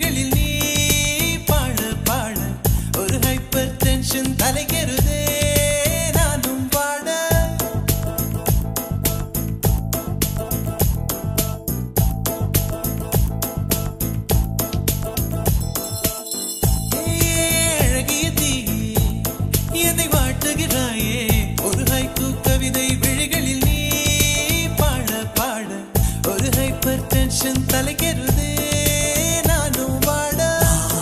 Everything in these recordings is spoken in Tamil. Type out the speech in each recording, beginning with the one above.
விழிகளில் நீ பாட பாட ஒரு ஹைப்பர் டென்ஷன் தலைகெருதே நானும் பாட அழகிய தீயே என்னை வாட்டுகிறாயே ஒரு ஹைக்கூ கவிதை விழிகளில் நீ பாட பாட ஒரு ஹைப்பர் டென்ஷன் தலைகெருதே நானும் பாட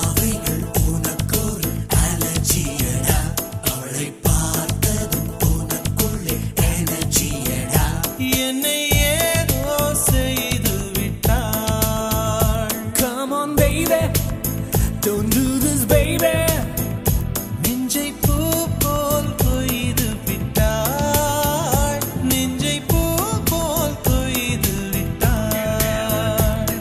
அவைகள் உனக்கொரு அலர்ஜியடா அவளை பார்த்ததும் உனக்குள்ளே எனர்ஜியடா என்னை ஏதோ செய்து விட்டாள். Come on baby, don't do this baby. நெஞ்சை பூ போல் கொய்து விட்டாள். நெஞ்சை பூ போல் கொய்து விட்டாள்.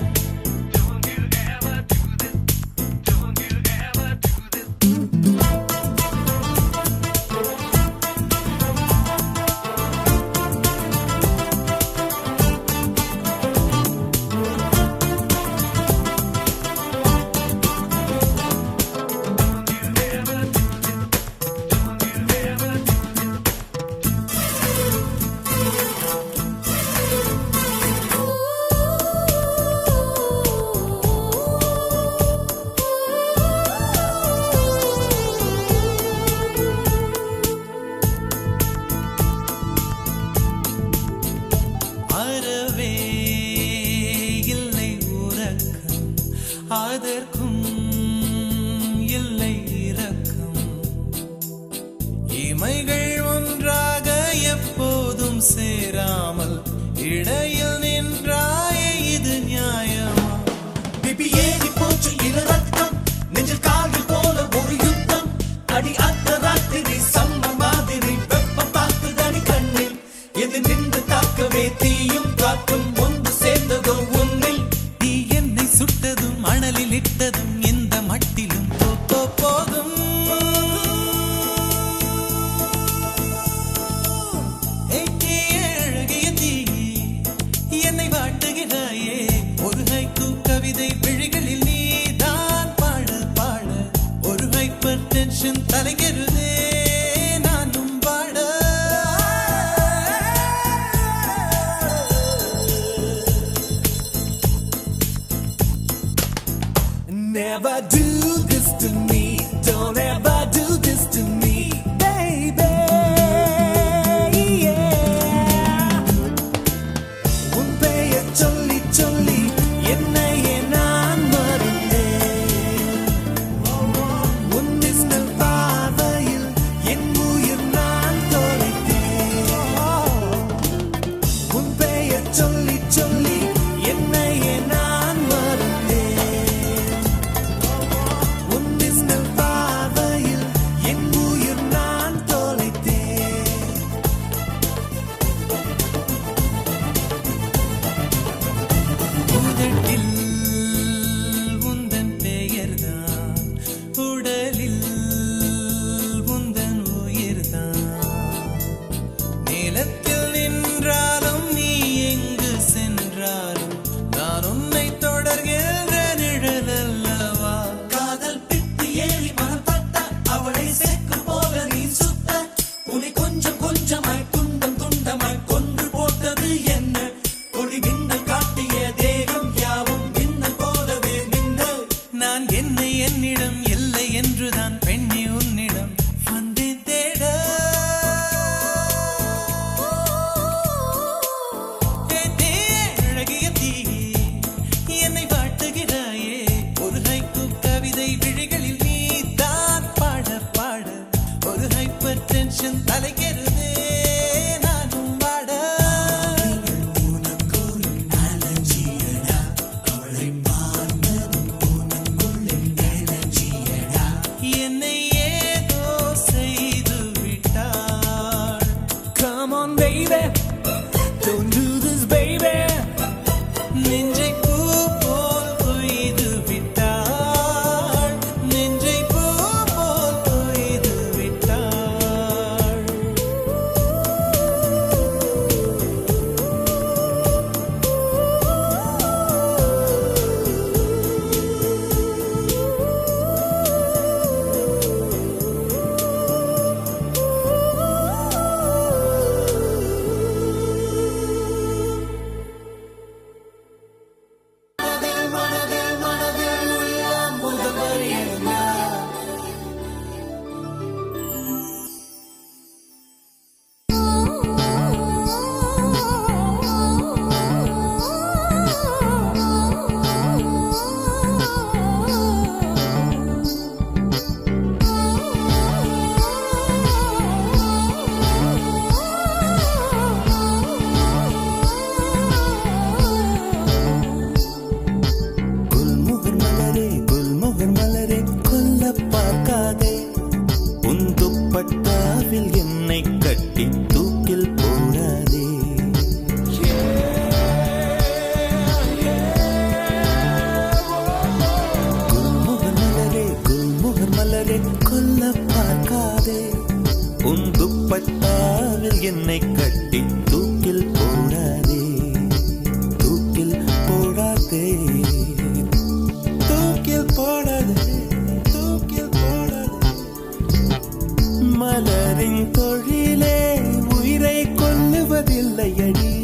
அறவே இல்லை உறக்கம் அதற்கும் இல்லை இரக்கம் இமைகள் ஒன்றாக எப்போதும் சேராமல் இடையில் நின்றாயே இது நியாயமா பிபி ஏறி போச்சு இரத்தம் நெஞ்சில் கால்கள் போல ஒரு யுத்தம் அடி அத்த ராத்திரி சம்ம மாதிரி வெப்பம் தாக்குதடி கண்ணில் எது நின்று தாக்கவே தீயும் காற்றும் ஒன்று சேர்ந்ததோ உன்னில் நீ என்னை சுட்டதும் மணலில் இட்டதும் எந்த மட்டிலும் போகும் அழகிய தீயே என்னை வாட்டுகிறாயே ஒரு ஹைக்கூ கவிதை விழிகளில் நீ தான் பாட பாட ஒரு ஹைப்பர் டென்ஷன் தலைகெருதே நானும் பாட Never do this to me, don't ever do this to me, baby. Yeah. உன் பெயர் சொல்லி சொல்லி என்னையே நான் மறந்தேன். உன் மின்னல் பார்வையில் என் உயிர் நான் தொலைத்தேன். உன் பெயர் சொல்லி சொல்லி என்னையே நான் மறந்தேன். உன் மின்னல் பார்வையில் என் உயிர் நான் தொலைத்தேன். உதட்டில் உந்தன் பெயர்தான் உடலில் உந்தன் உயிர்தான் நிலத்தில் நின்றாலும் நீ எங்கு சென்றாலும் நான் உன்னை தொடர்கின்ற நிழல் அல்லவா காதல் பித்து ஏறி மனப்பட்ட அவளை செக்கு போல நீ சுத்த உன்னை கொஞ்சம் கொஞ்சமாய் துண்டம் துண்டமாய் கொன்று போட்டது என்ன ஒளி மின்னல் காட்டிய தேகம் யாவும் மின்னல் போலவே மின்னல் நான் என்னை என்னிடம் இல்லை என்றுதான் பெண்ணி உன்னிடம் வந்தேன் தேட அழகிய தீயே என்னை வாட்டுகிறாயே ஒரு ஹைக்கூ கவிதை விழிகளில் நீ தான் பாட பாட ஒரு ஹைப்பர் டென்ஷன் தலைகெருதே நானும் பாட உனக்கொரு அலர்ஜியடா அவளை பார்த்ததும் உனக்குள்ளே எனர்ஜியடா என்னை ஏதோ செய்து விட்டாள். Come on baby, don't do this baby. நெஞ்சை பூ போல் கொய்து விட்டாள். நெஞ்சை பூ போல் கொய்து விட்டாள். என்னை கட்டி தூக்கில் போடாதே, தூக்கில் போடாதே, தூக்கில் போடாதே, தூக்கில் போடாதே. மலரின் தொழிலே உயிரை கொல்லுவதில்லையடி,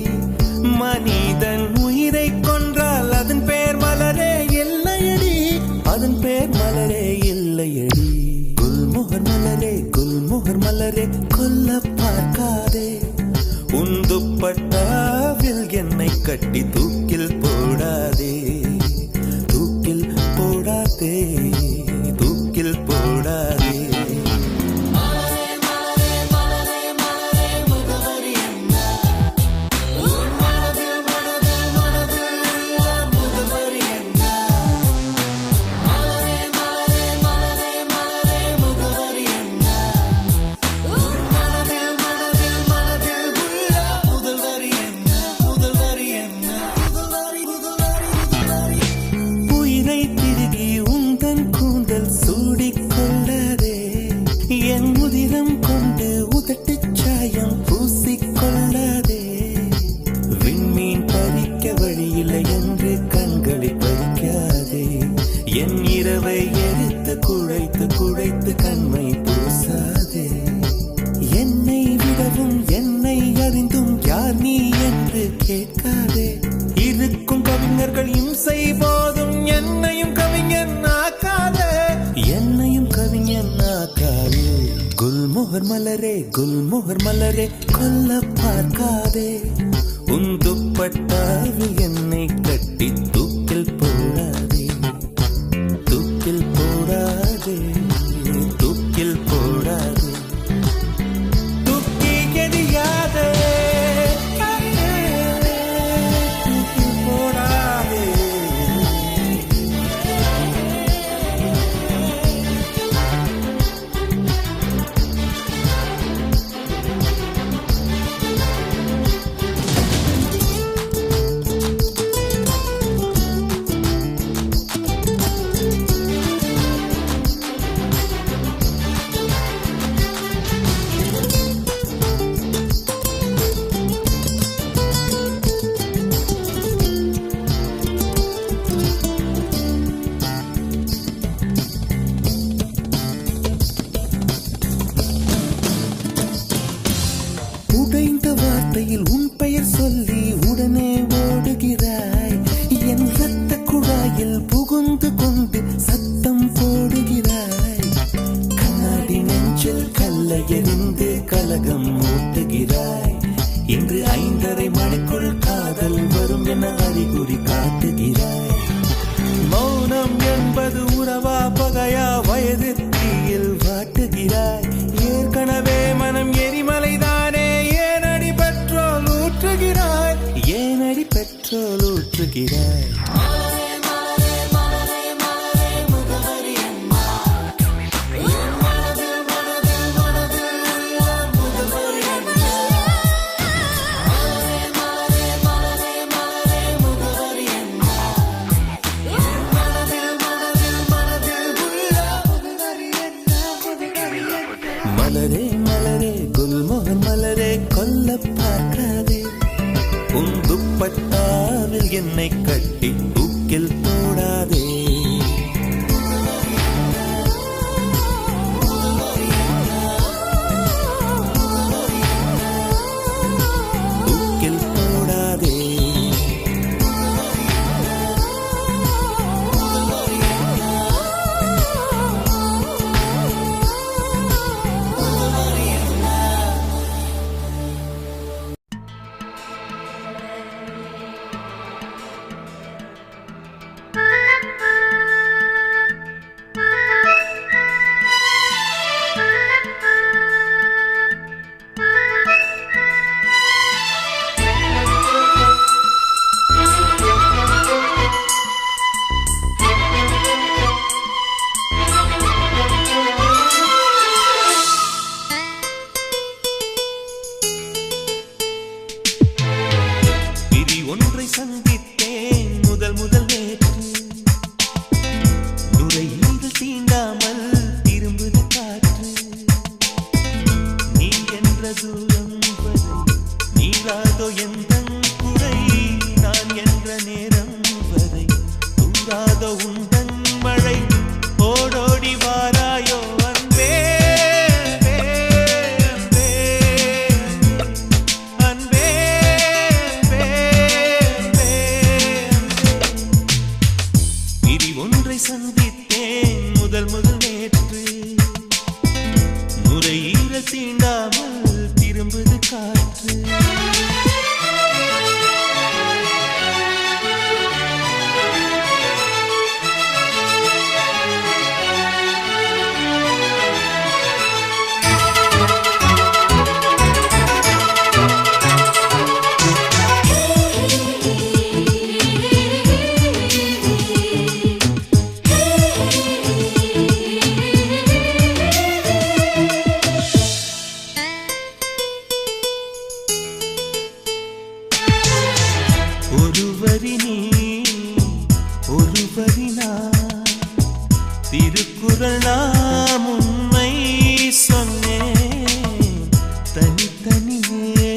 மனிதன் உயிரை கொன்றால் அதன் பேர் மலரே இல்லையடி, அதன் பேர் மலரே இல்லையடி. குல்மோகர் மலரே, குல்மோகர் மலரே, கொல்ல பார்க்காதே. உன் துப்பட்டாவில் என்னை கட்டி தூக்கில் போடாதே, தூக்கில் போடாதே, தூக்கில் போடாதே. என் இரவை எரித்து குழைத்து குழைத்து கண்மை பூசாதே. என்னை விடவும் என்னை அறிந்தும் யார் நீ என்று கேட்காதே. இருக்கும் கவிஞர்கள் இம்சை போதும் என்னையும் கவிஞன் ஆக்காதே, என்னையும் கவிஞன் ஆக்காதே. குல்மோகர் மலரே, குல்மோகர் மலரே, கொல்ல பார்க்காதே. உன் துப்பட்டாவில் என்னை கட்டி தூக்கில் போடாதே, தூக்கில் போடாதே, தூக்கில் போடாதே, தூக்கி எறியாதே, தூக்கில் போடாதே. உடைந்த வார்த்தையில் உன் பெயர் சொல்லி உடனே ஓடுகிறாய். என் ரத்த குழாயில் புகுந்து கொண்டு சத்தம் போடுகிறாய். கண்ணாடி நெஞ்சில் கல்லை எறிந்து கலகம் மூட்டுகிறாய். இன்று 5:30 மணிக்குள் காதல் வரும் என அறிகுறி காட்டுகிறாய். மௌனம் என்பது உறவா பகையா வயது தீயில் வாட்டுகிறாய். ஏற்கனவே மனம் எரிமலைதானே, ஏனடி பெட்ரோல் ஊற்றுகிறாய், ஏனடி பெட்ரோல் ஊற்றுகிறாய். மலரே மலரே சந்தித்தேன் முதல் நேற்று. நுரையீரல் தீண்டாமல் திரும்புது காற்று. ஒருவரி நீ ஒருவரி நான், திருக்குறள் நாம் உண்மை சொன்னேன். தனித்தனியே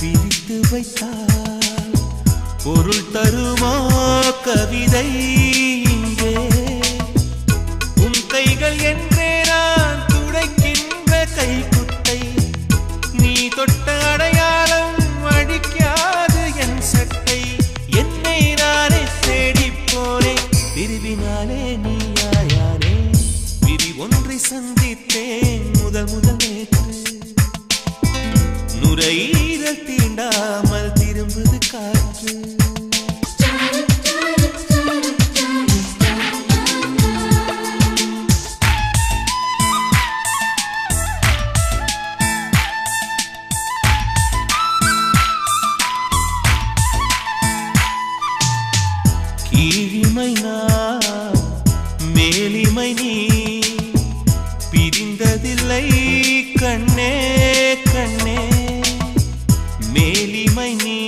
பிரித்து வைத்தால் பொருள் தருமோ கவிதை இங்கே. உன் கைகள் என்றே நான் துடைக்கின்ற கைக்குட்டை, நீ தொட்ட அடையாளம் அடிக்காது என் சட்டை. என்னை நானே தேடி போனேன், பிரிவினாலே நீயாயானே. விதி ஒன்றை சந்தித்தேன் முதல் நேற்று. நுரையீரல் தீண்டாமல் திரும்புது காற்று. கீழிமை நான் மேலிமை நீ, பிரிந்ததில்லை கண்ணே கண்ணே. மேலிமை நீ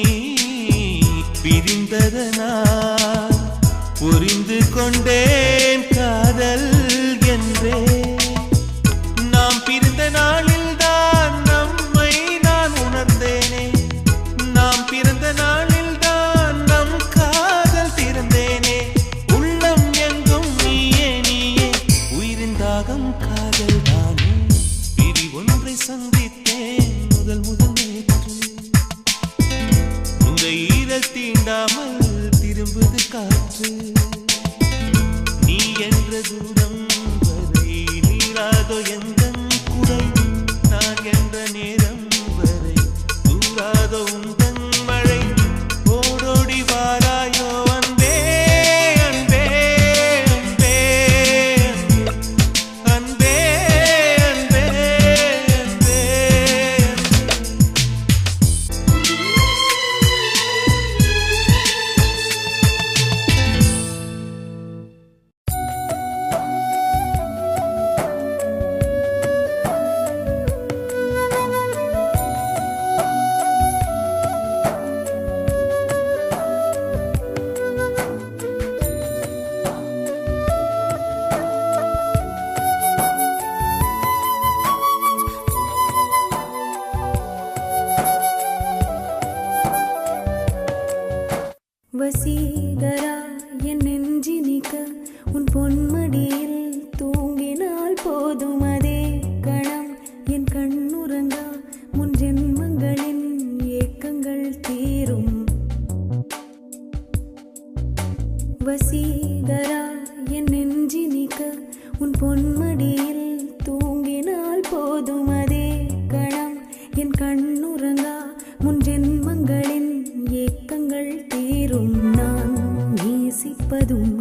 பிரிந்ததனால் புரிந்து கொண்டேன் காதல் என்றே. நாம் பிரிந்த நாளில் தான் நம்மை நான் உணர்ந்தேனே. நாம் பிறந்த நாளில் தான் நம் காதல் திறந்தேனே. உள்ளம் எங்கும் நீயே நீயே, உயிரின் தாகம் காதல் தானே. பிரி ஒன்றை சந்தித்தேன் முதல் நேற்று. நுரையீரல் தீண்டாமல் திரும்புது காற்று. நீ என்ற தூரம் வரை நீராதோ எந்தன் குறை. நான் என்ற நேரம் வரை தூராதோ உந்தன் மழை. ஓடோடி வாராயோ அன்பே அன்பே அன்பே அன்பே அன்பே அன்பே அன்பே. வசீகரா என் நெஞ்சினிக்க உன் பொன்மடியில் தூங்கினால் போதும் அதே கணம். என் கண்ணுறங்கா முன் ஜென்மங்களின் ஏக்கங்கள் தீரும். வசீகரா என் நெஞ்சினிக்க உன் பொன்மடியில் தூங்கினால் போதும் அதே கணம். என் கண்ணுறங்கா முன் ஜென்மங்களின் ஏக்கங்கள் தீரும். நான் நேசிப்பதும்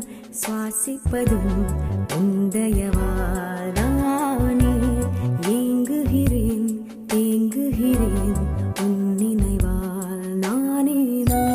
சுவாசிப்பதும் உந்தயவால் தானே. ஏங்குகிறேன் தேங்குகிறேன் உன் நினைவால் நானே நான்.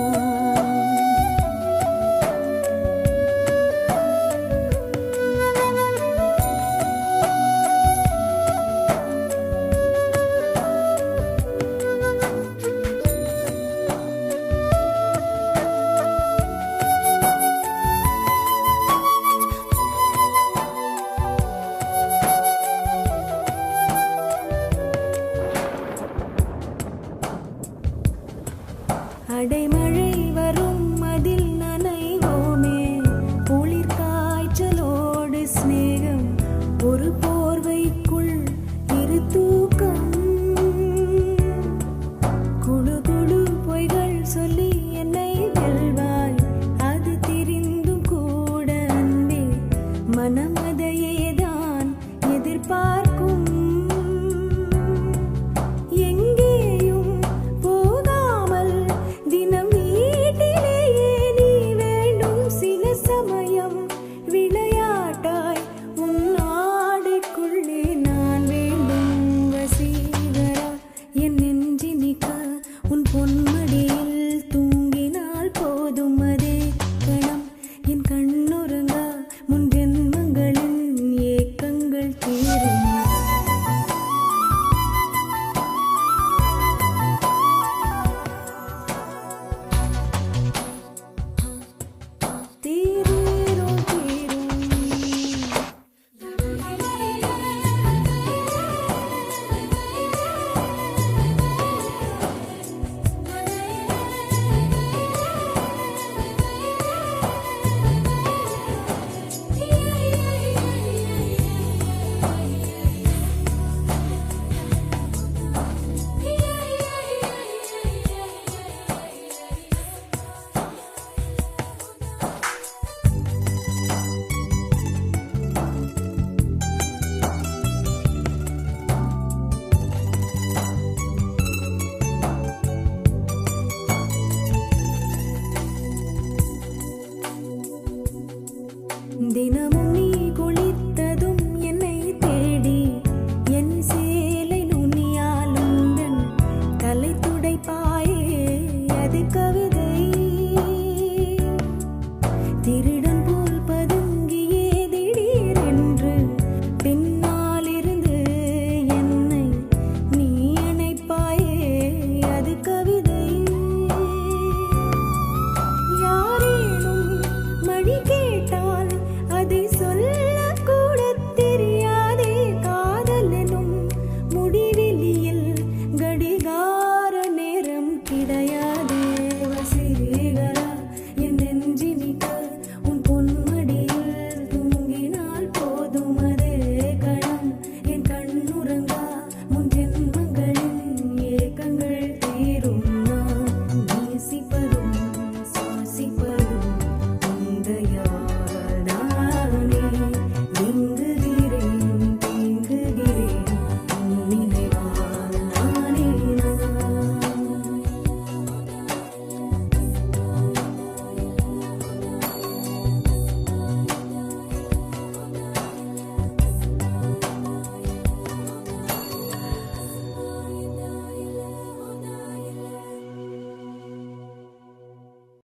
மனம